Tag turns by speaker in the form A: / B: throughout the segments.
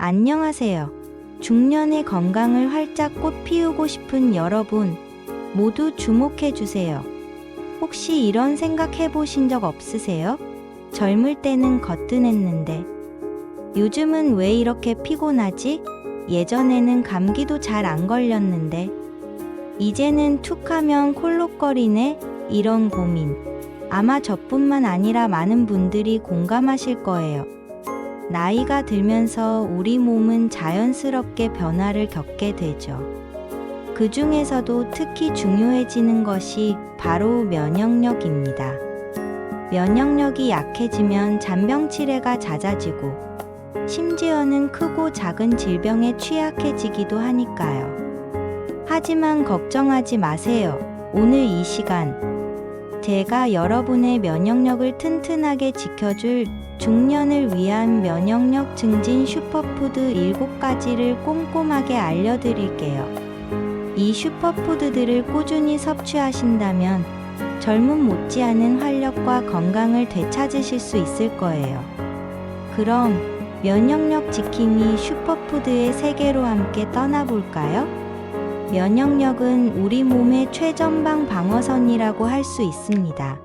A: 안녕하세요. 중년의 건강을 활짝 꽃 피우고 싶은 여러분, 모두 주목해주세요. 혹시 이런 생각 해보신 적 없으세요? 젊을 때는 거뜬했는데, 요즘은 왜 이렇게 피곤하지? 예전에는 감기도 잘 안 걸렸는데, 이제는 툭 하면 콜록거리네? 이런 고민. 아마 저뿐만 아니라 많은 분들이 공감하실 거예요. 나이가 들면서 우리 몸은 자연스럽게 변화를 겪게 되죠. 그 중에서도 특히 중요해지는 것이 바로 면역력입니다. 면역력이 약해지면 잔병 치레가 잦아지고, 심지어는 크고 작은 질병에 취약해지기도 하니까요. 하지만 걱정하지 마세요. 오늘 이 시간, 제가 여러분의 면역력을 튼튼하게 지켜줄 중년을 위한 면역력 증진 슈퍼푸드 7가지를 꼼꼼하게 알려드릴게요. 이 슈퍼푸드들을 꾸준히 섭취하신다면 젊음 못지않은 활력과 건강을 되찾으실 수 있을 거예요. 그럼 면역력 지킴이 슈퍼푸드의 세계로 함께 떠나볼까요? 면역력은 우리 몸의 최전방 방어선이라고 할 수 있습니다.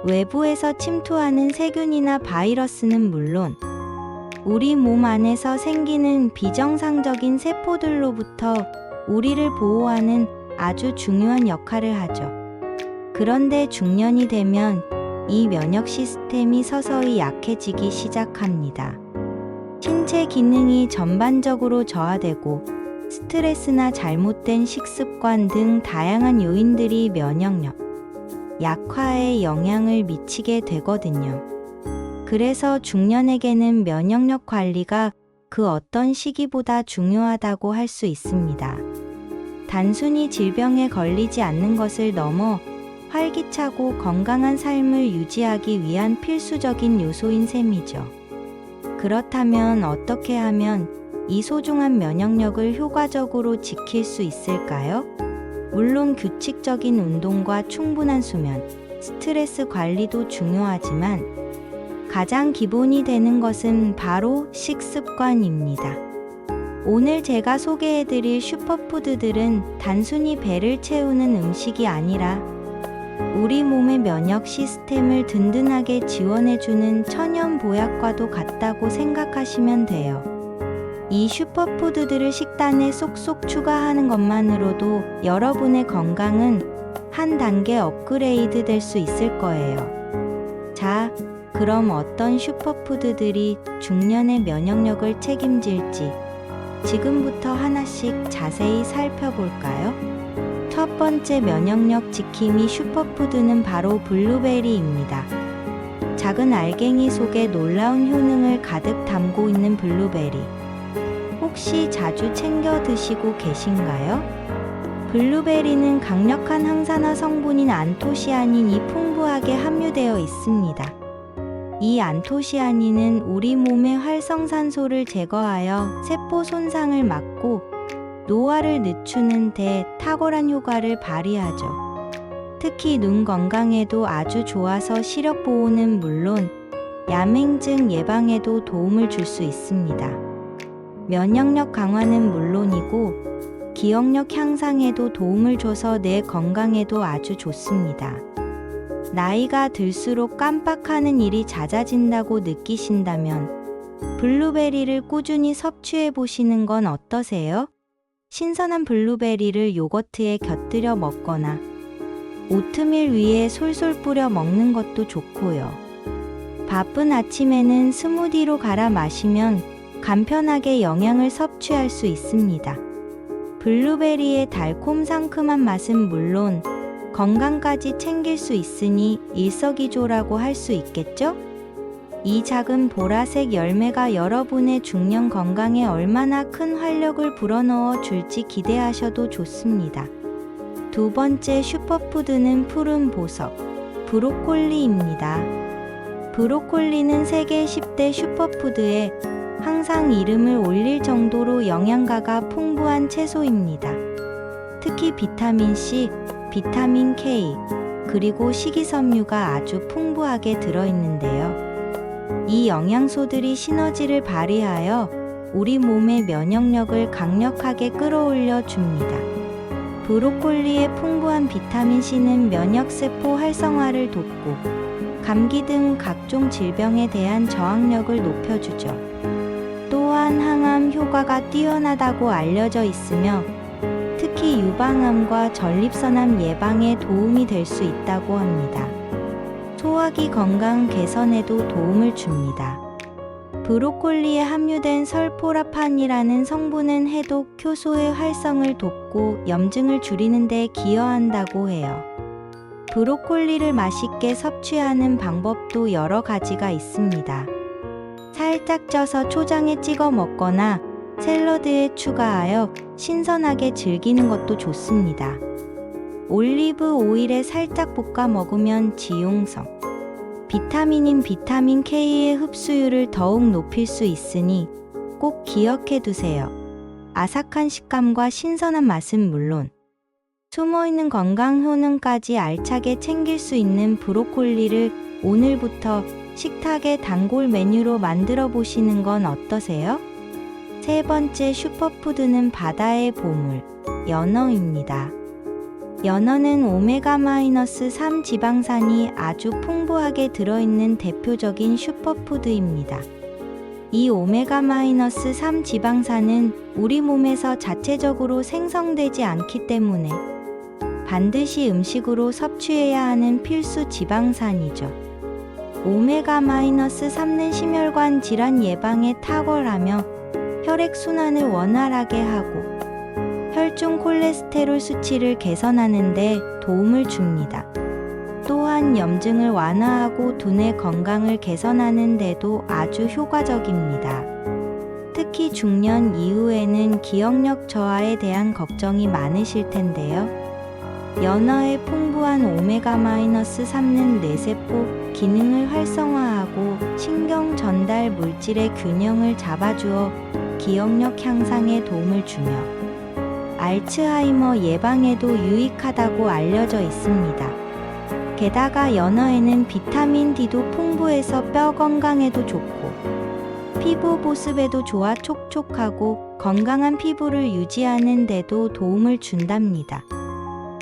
A: 외부에서 침투하는 세균이나 바이러스는 물론 우리 몸 안에서 생기는 비정상적인 세포들로부터 우리를 보호하는 아주 중요한 역할을 하죠. 그런데 중년이 되면 이 면역 시스템이 서서히 약해지기 시작합니다. 신체 기능이 전반적으로 저하되고 스트레스나 잘못된 식습관 등 다양한 요인들이 면역력 약화에 영향을 미치게 되거든요. 그래서 중년에게는 면역력 관리가 그 어떤 시기보다 중요하다고 할 수 있습니다. 단순히 질병에 걸리지 않는 것을 넘어 활기차고 건강한 삶을 유지하기 위한 필수적인 요소인 셈이죠. 그렇다면 어떻게 하면 이 소중한 면역력을 효과적으로 지킬 수 있을까요? 물론 규칙적인 운동과 충분한 수면, 스트레스 관리도 중요하지만 가장 기본이 되는 것은 바로 식습관입니다. 오늘 제가 소개해드릴 슈퍼푸드들은 단순히 배를 채우는 음식이 아니라 우리 몸의 면역 시스템을 든든하게 지원해주는 천연 보약과도 같다고 생각하시면 돼요. 이 슈퍼푸드들을 식단에 쏙쏙 추가하는 것만으로도 여러분의 건강은 한 단계 업그레이드 될 수 있을 거예요. 자, 그럼 어떤 슈퍼푸드들이 중년의 면역력을 책임질지 지금부터 하나씩 자세히 살펴볼까요? 첫 번째 면역력 지킴이 슈퍼푸드는 바로 블루베리입니다. 작은 알갱이 속에 놀라운 효능을 가득 담고 있는 블루베리. 혹시 자주 챙겨 드시고 계신가요? 블루베리는 강력한 항산화 성분인 안토시아닌이 풍부하게 함유되어 있습니다. 이 안토시아닌은 우리 몸의 활성산소를 제거하여 세포 손상을 막고 노화를 늦추는 데 탁월한 효과를 발휘하죠. 특히 눈 건강에도 아주 좋아서 시력 보호는 물론 야맹증 예방에도 도움을 줄 수 있습니다. 면역력 강화는 물론이고 기억력 향상에도 도움을 줘서 뇌 건강에도 아주 좋습니다. 나이가 들수록 깜빡하는 일이 잦아진다고 느끼신다면 블루베리를 꾸준히 섭취해 보시는 건 어떠세요? 신선한 블루베리를 요거트에 곁들여 먹거나 오트밀 위에 솔솔 뿌려 먹는 것도 좋고요. 바쁜 아침에는 스무디로 갈아 마시면 간편하게 영양을 섭취할 수 있습니다. 블루베리의 달콤 상큼한 맛은 물론 건강까지 챙길 수 있으니 일석이조라고 할 수 있겠죠? 이 작은 보라색 열매가 여러분의 중년 건강에 얼마나 큰 활력을 불어넣어 줄지 기대하셔도 좋습니다. 두 번째 슈퍼푸드는 푸른 보석, 브로콜리입니다. 브로콜리는 세계 10대 슈퍼푸드에 항상 이름을 올릴 정도로 영양가가 풍부한 채소입니다. 특히 비타민C, 비타민 K, 그리고 식이섬유가 아주 풍부하게 들어있는데요. 이 영양소들이 시너지를 발휘하여 우리 몸의 면역력을 강력하게 끌어올려 줍니다. 브로콜리의 풍부한 비타민 C는 면역세포 활성화를 돕고 감기 등 각종 질병에 대한 저항력을 높여주죠. 또한 항암 효과가 뛰어나다고 알려져 있으며 특히 유방암과 전립선암 예방에 도움이 될 수 있다고 합니다. 소화기 건강 개선에도 도움을 줍니다. 브로콜리에 함유된 설포라판이라는 성분은 해독 효소의 활성을 돕고 염증을 줄이는 데 기여한다고 해요. 브로콜리를 맛있게 섭취하는 방법도 여러 가지가 있습니다. 살짝 쪄서 초장에 찍어 먹거나 샐러드에 추가하여 신선하게 즐기는 것도 좋습니다. 올리브 오일에 살짝 볶아 먹으면 지용성, 비타민인 비타민 K의 흡수율을 더욱 높일 수 있으니 꼭 기억해 두세요. 아삭한 식감과 신선한 맛은 물론 숨어있는 건강 효능까지 알차게 챙길 수 있는 브로콜리를 오늘부터 식탁의 단골 메뉴로 만들어 보시는 건 어떠세요? 세 번째 슈퍼푸드는 바다의 보물, 연어입니다. 연어는 오메가-3 지방산이 아주 풍부하게 들어있는 대표적인 슈퍼푸드입니다. 이 오메가-3 지방산은 우리 몸에서 자체적으로 생성되지 않기 때문에 반드시 음식으로 섭취해야 하는 필수 지방산이죠. 오메가-3는 심혈관 질환 예방에 탁월하며 혈액순환을 원활하게 하고 혈중 콜레스테롤 수치를 개선하는 데 도움을 줍니다. 또한 염증을 완화하고 두뇌 건강을 개선하는 데도 아주 효과적입니다. 특히 중년 이후에는 기억력 저하에 대한 걱정이 많으실 텐데요. 연어의 풍부한 오메가-3는 뇌세포 기능을 활성화하고 신경 전달 물질의 균형을 잡아주어 기억력 향상에 도움을 주며 알츠하이머 예방에도 유익하다고 알려져 있습니다. 게다가 연어에는 비타민 D도 풍부해서 뼈 건강에도 좋고 피부 보습에도 좋아 촉촉하고 건강한 피부를 유지하는 데도 도움을 준답니다.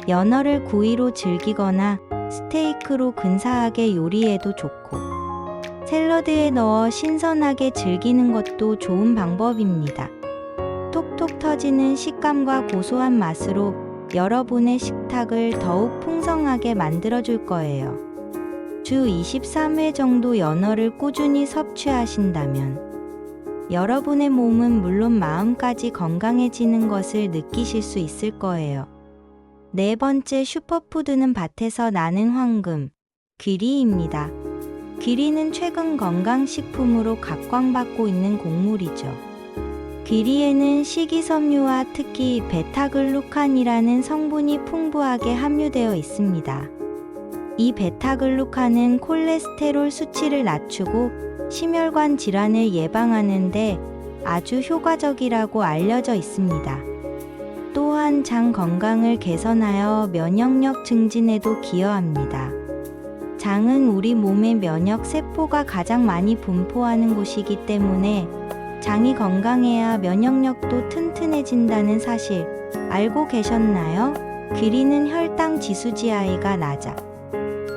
A: 연어를 구이로 즐기거나 스테이크로 근사하게 요리해도 좋고 샐러드에 넣어 신선하게 즐기는 것도 좋은 방법입니다. 톡톡 터지는 식감과 고소한 맛으로 여러분의 식탁을 더욱 풍성하게 만들어줄 거예요. 주 23회 정도 연어를 꾸준히 섭취하신다면 여러분의 몸은 물론 마음까지 건강해지는 것을 느끼실 수 있을 거예요. 네 번째 슈퍼푸드는 밭에서 나는 황금, 귀리입니다. 귀리는 최근 건강식품으로 각광받고 있는 곡물이죠. 귀리에는 식이섬유와 특히 베타글루칸이라는 성분이 풍부하게 함유되어 있습니다. 이 베타글루칸은 콜레스테롤 수치를 낮추고 심혈관 질환을 예방하는 데 아주 효과적이라고 알려져 있습니다. 또한 장 건강을 개선하여 면역력 증진에도 기여합니다. 장은 우리 몸의 면역 세포가 가장 많이 분포하는 곳이기 때문에 장이 건강해야 면역력도 튼튼해진다는 사실 알고 계셨나요? 귀리는 혈당 지수GI가 낮아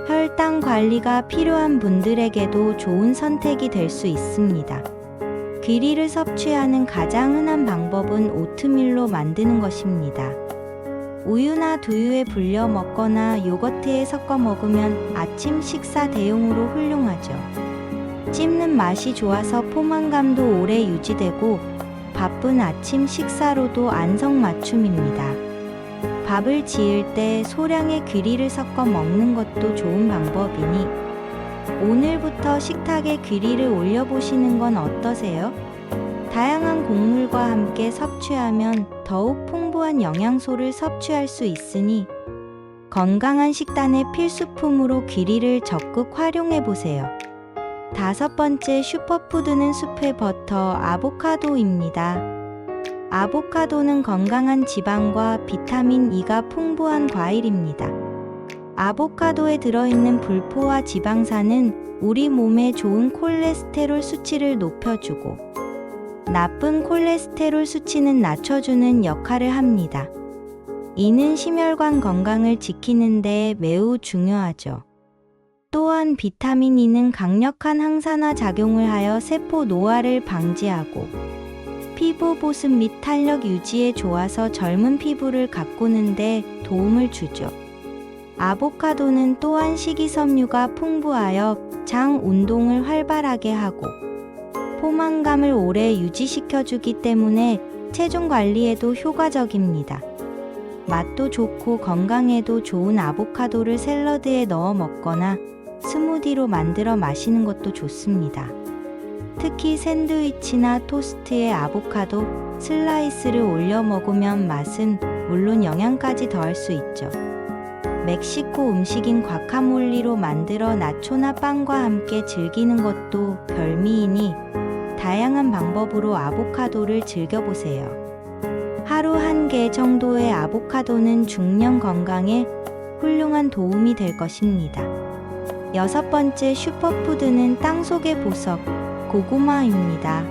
A: 혈당 관리가 필요한 분들에게도 좋은 선택이 될 수 있습니다. 귀리를 섭취하는 가장 흔한 방법은 오트밀로 만드는 것입니다. 우유나 두유에 불려 먹거나 요거트에 섞어 먹으면 아침 식사 대용으로 훌륭하죠. 씹는 맛이 좋아서 포만감도 오래 유지되고 바쁜 아침 식사로도 안성맞춤입니다. 밥을 지을 때 소량의 귀리를 섞어 먹는 것도 좋은 방법이니 오늘부터 식탁에 귀리를 올려보시는 건 어떠세요? 다양한 곡물과 함께 섭취하면 더욱 풍부한 영양소를 섭취할 수 있으니 건강한 식단의 필수품으로 귀리를 적극 활용해보세요. 다섯 번째 슈퍼푸드는 숲의 버터 아보카도입니다. 아보카도는 건강한 지방과 비타민 E가 풍부한 과일입니다. 아보카도에 들어있는 불포화 지방산은 우리 몸에 좋은 콜레스테롤 수치를 높여주고 나쁜 콜레스테롤 수치는 낮춰주는 역할을 합니다. 이는 심혈관 건강을 지키는 데 매우 중요하죠. 또한 비타민 E는 강력한 항산화 작용을 하여 세포 노화를 방지하고 피부 보습 및 탄력 유지에 좋아서 젊은 피부를 가꾸는 데 도움을 주죠. 아보카도는 또한 식이섬유가 풍부하여 장 운동을 활발하게 하고 포만감을 오래 유지시켜주기 때문에 체중 관리에도 효과적입니다. 맛도 좋고 건강에도 좋은 아보카도를 샐러드에 넣어 먹거나 스무디로 만들어 마시는 것도 좋습니다. 특히 샌드위치나 토스트에 아보카도 슬라이스를 올려 먹으면 맛은 물론 영양까지 더할 수 있죠. 멕시코 음식인 과카몰리로 만들어 나초나 빵과 함께 즐기는 것도 별미이니 다양한 방법으로 아보카도를 즐겨보세요. 하루 1개 정도의 아보카도는 중년 건강에 훌륭한 도움이 될 것입니다. 6번째 슈퍼푸드는 땅속의 보석, 고구마입니다.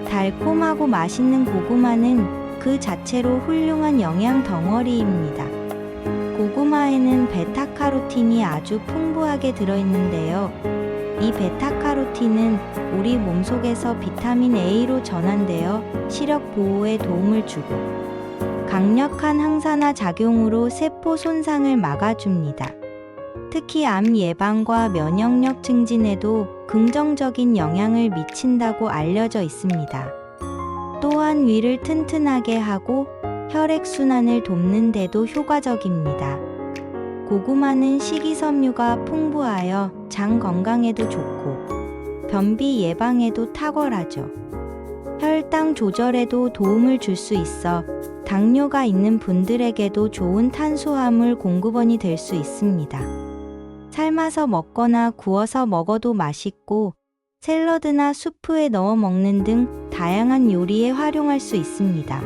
A: 달콤하고 맛있는 고구마는 그 자체로 훌륭한 영양 덩어리입니다. 고구마에는 베타카로틴이 아주 풍부하게 들어있는데요. 이 베타카로틴은 우리 몸속에서 비타민 A로 전환되어 시력 보호에 도움을 주고 강력한 항산화 작용으로 세포 손상을 막아줍니다. 특히 암 예방과 면역력 증진에도 긍정적인 영향을 미친다고 알려져 있습니다. 또한 위를 튼튼하게 하고 혈액순환을 돕는 데도 효과적입니다. 고구마는 식이섬유가 풍부하여 장 건강에도 좋고 변비 예방에도 탁월하죠. 혈당 조절에도 도움을 줄 수 있어 당뇨가 있는 분들에게도 좋은 탄수화물 공급원이 될 수 있습니다. 삶아서 먹거나 구워서 먹어도 맛있고 샐러드나 수프에 넣어 먹는 등 다양한 요리에 활용할 수 있습니다.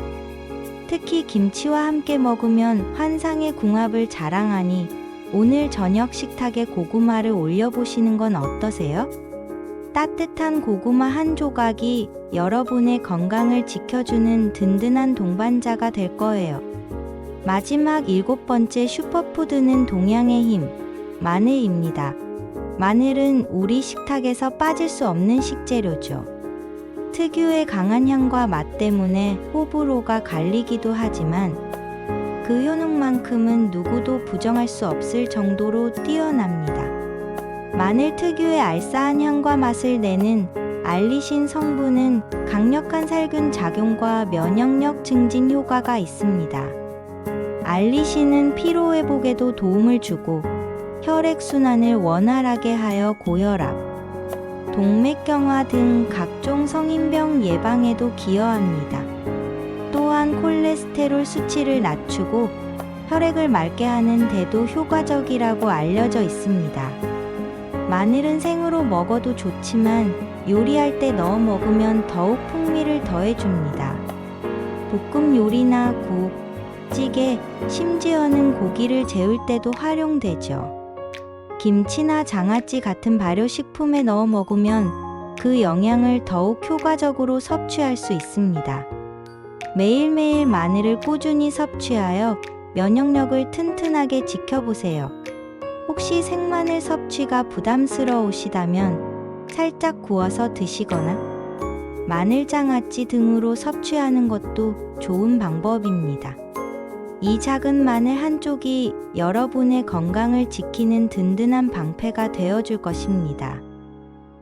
A: 특히 김치와 함께 먹으면 환상의 궁합을 자랑하니 오늘 저녁 식탁에 고구마를 올려보시는 건 어떠세요? 따뜻한 고구마 한 조각이 여러분의 건강을 지켜주는 든든한 동반자가 될 거예요. 마지막 7번째 슈퍼푸드는 동양의 힘, 마늘입니다. 마늘은 우리 식탁에서 빠질 수 없는 식재료죠. 특유의 강한 향과 맛 때문에 호불호가 갈리기도 하지만 그 효능만큼은 누구도 부정할 수 없을 정도로 뛰어납니다. 마늘 특유의 알싸한 향과 맛을 내는 알리신 성분은 강력한 살균 작용과 면역력 증진 효과가 있습니다. 알리신은 피로 회복에도 도움을 주고 혈액순환을 원활하게 하여 고혈압, 동맥경화 등 각종 성인병 예방에도 기여합니다. 또한 콜레스테롤 수치를 낮추고 혈액을 맑게 하는 데도 효과적이라고 알려져 있습니다. 마늘은 생으로 먹어도 좋지만 요리할 때 넣어 먹으면 더욱 풍미를 더해줍니다. 볶음 요리나 국, 찌개, 심지어는 고기를 재울 때도 활용되죠. 김치나 장아찌 같은 발효식품에 넣어 먹으면 그 영양을 더욱 효과적으로 섭취할 수 있습니다. 매일매일 마늘을 꾸준히 섭취하여 면역력을 튼튼하게 지켜보세요. 혹시 생마늘 섭취가 부담스러우시다면 살짝 구워서 드시거나 마늘장아찌 등으로 섭취하는 것도 좋은 방법입니다. 이 작은 마늘 한 쪽이 여러분의 건강을 지키는 든든한 방패가 되어줄 것입니다.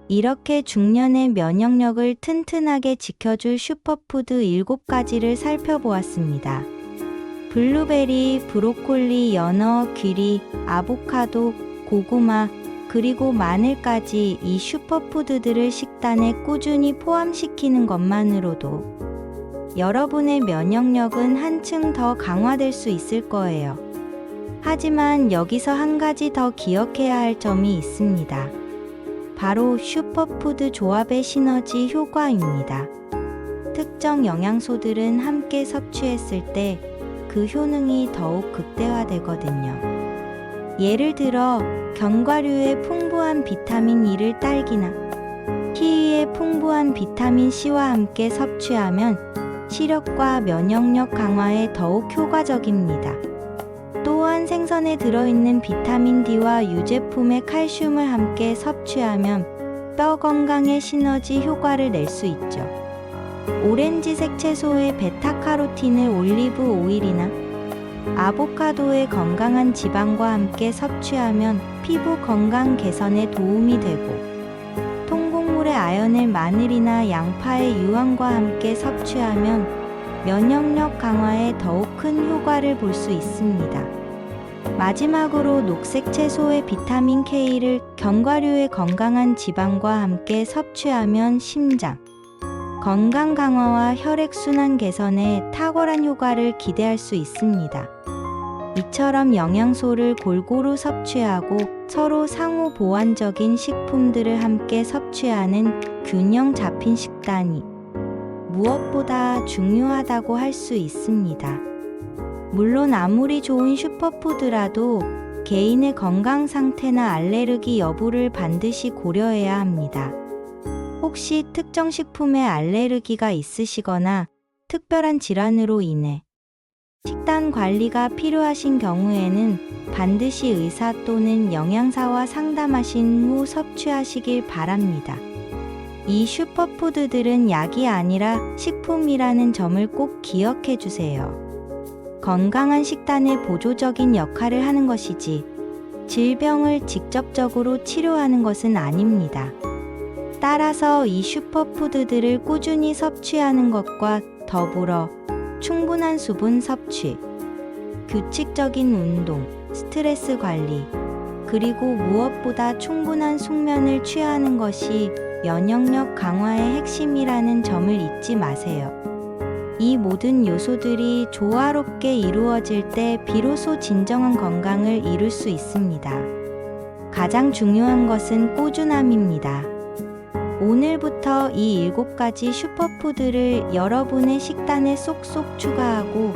A: 이렇게 중년의 면역력을 튼튼하게 지켜줄 슈퍼푸드 7가지를 살펴보았습니다. 블루베리, 브로콜리, 연어, 귀리, 아보카도, 고구마, 그리고 마늘까지 이 슈퍼푸드들을 식단에 꾸준히 포함시키는 것만으로도 여러분의 면역력은 한층 더 강화될 수 있을 거예요. 하지만 여기서 한 가지 더 기억해야 할 점이 있습니다. 바로 슈퍼푸드 조합의 시너지 효과입니다. 특정 영양소들은 함께 섭취했을 때 그 효능이 더욱 극대화되거든요. 예를 들어 견과류에 풍부한 비타민 E를 딸기나 키위의 풍부한 비타민 C와 함께 섭취하면 시력과 면역력 강화에 더욱 효과적입니다. 또한 생선에 들어있는 비타민 D와 유제품의 칼슘을 함께 섭취하면 뼈 건강에 시너지 효과를 낼 수 있죠. 오렌지색 채소의 베타카로틴을 올리브 오일이나 아보카도의 건강한 지방과 함께 섭취하면 피부 건강 개선에 도움이 되고, 통곡물의 아연을 마늘이나 양파의 유황과 함께 섭취하면 면역력 강화에 더욱 큰 효과를 볼 수 있습니다. 마지막으로 녹색 채소의 비타민 K를 견과류의 건강한 지방과 함께 섭취하면 심장 건강 강화와 혈액순환 개선에 탁월한 효과를 기대할 수 있습니다. 이처럼 영양소를 골고루 섭취하고 서로 상호 보완적인 식품들을 함께 섭취하는 균형 잡힌 식단이 무엇보다 중요하다고 할 수 있습니다. 물론 아무리 좋은 슈퍼푸드라도 개인의 건강 상태나 알레르기 여부를 반드시 고려해야 합니다. 혹시 특정 식품에 알레르기가 있으시거나 특별한 질환으로 인해 식단 관리가 필요하신 경우에는 반드시 의사 또는 영양사와 상담하신 후 섭취하시길 바랍니다. 이 슈퍼푸드들은 약이 아니라 식품이라는 점을 꼭 기억해 주세요. 건강한 식단의 보조적인 역할을 하는 것이지 질병을 직접적으로 치료하는 것은 아닙니다. 따라서 이 슈퍼푸드들을 꾸준히 섭취하는 것과 더불어 충분한 수분 섭취, 규칙적인 운동, 스트레스 관리, 그리고 무엇보다 충분한 숙면을 취하는 것이 면역력 강화의 핵심이라는 점을 잊지 마세요. 이 모든 요소들이 조화롭게 이루어질 때 비로소 진정한 건강을 이룰 수 있습니다. 가장 중요한 것은 꾸준함입니다. 오늘부터 이 7가지 슈퍼푸드를 여러분의 식단에 쏙쏙 추가하고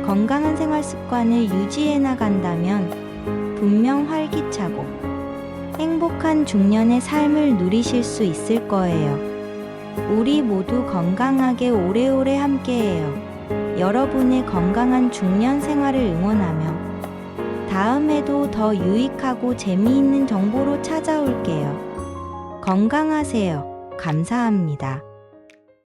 A: 건강한 생활 습관을 유지해 나간다면 분명 활기차고 행복한 중년의 삶을 누리실 수 있을 거예요. 우리 모두 건강하게 오래오래 함께해요. 여러분의 건강한 중년 생활을 응원하며 다음에도 더 유익하고 재미있는 정보로 찾아올게요. 건강하세요. 감사합니다.